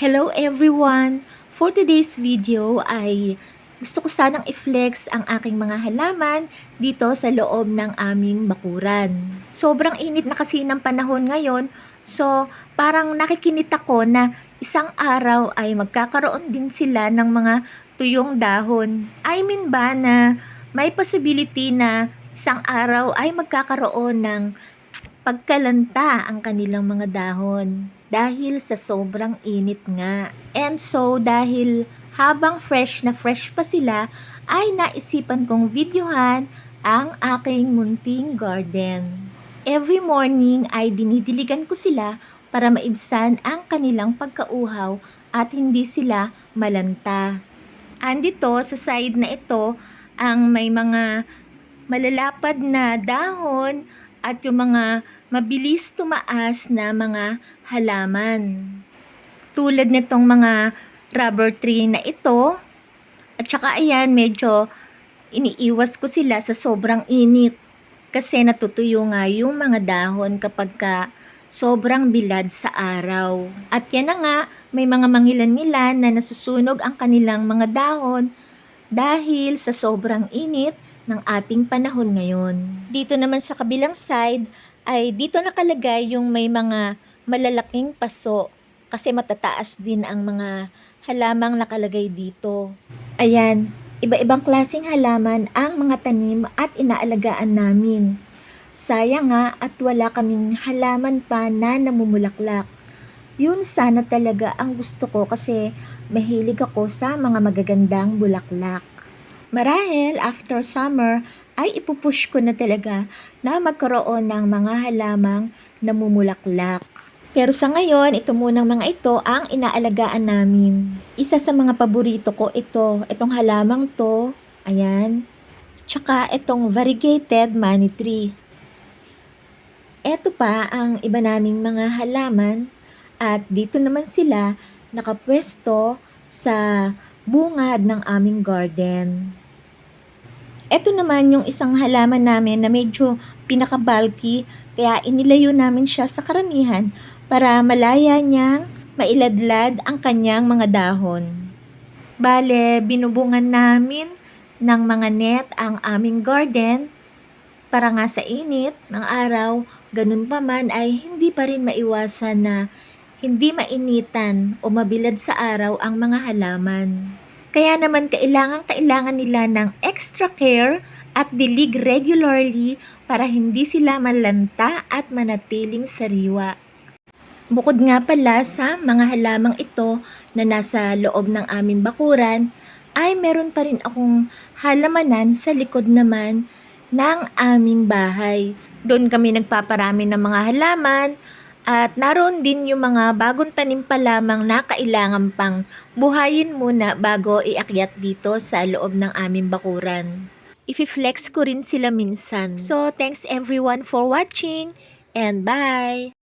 Hello everyone! For today's video ay gusto ko sanang i-flex ang aking mga halaman dito sa loob ng aming bakuran. Sobrang init na kasi ng panahon ngayon, so parang nakikinit ako na isang araw ay magkakaroon din sila ng mga tuyong dahon. I mean ba na may possibility na isang araw ay magkakaroon ng pagkalanta ang kanilang mga dahon dahil sa sobrang init nga. And so dahil habang fresh na fresh pa sila, ay naisipan kong videohan ang aking munting garden. Every morning ay dinidiligan ko sila para maibsan ang kanilang pagkauhaw at hindi sila malanta. Andito sa side na ito ang may mga malalapad na dahon at yung mga mabilis tumaas na mga halaman. Tulad nitong mga rubber tree na ito. At saka ayan, medyo iniiwas ko sila sa sobrang init. Kasi natutuyo nga yung mga dahon kapag sobrang bilad sa araw. At yan na nga, may mga mangilan-ngilan na nasusunog ang kanilang mga dahon dahil sa sobrang init ng ating panahon ngayon. Dito naman sa kabilang side ay dito nakalagay yung may mga malalaking paso kasi matataas din ang mga halamang nakalagay dito. Ayan, iba-ibang klaseng halaman ang mga tanim at inaalagaan namin. Sayang nga at wala kaming halaman pa na namumulaklak. Yun sana talaga ang gusto ko kasi mahilig ako sa mga magagandang bulaklak. Marahil after summer ay ipupush ko na talaga na magkaroon ng mga halamang namumulaklak. Pero sa ngayon, ito munang mga ito ang inaalagaan namin. Isa sa mga paborito ko itong halamang to, ayan. Tsaka itong variegated money tree. Ito pa ang iba naming mga halaman at dito naman sila nakapwesto sa bungad ng aming garden. Ito naman yung isang halaman namin na medyo pinaka-bulky kaya inilayo namin siya sa karamihan para malaya niyang mailadlad ang kanyang mga dahon. Bale, binubungan namin ng mga net ang aming garden para nga sa init ng araw, ganun pa man ay hindi pa rin maiwasan na hindi mainitan o mabilad sa araw ang mga halaman. Kaya naman kailangan nila ng extra care at dilig regularly para hindi sila malanta at manatiling sariwa. Bukod nga pala sa mga halamang ito na nasa loob ng aming bakuran, ay meron pa rin akong halamanan sa likod naman ng aming bahay. Doon kami nagpaparami ng mga halaman at naroon din yung mga bagong tanim pa lamang na kailangan pang buhayin muna bago iakyat dito sa loob ng aming bakuran. Ifi-flex ko rin sila minsan. So, thanks everyone for watching and bye!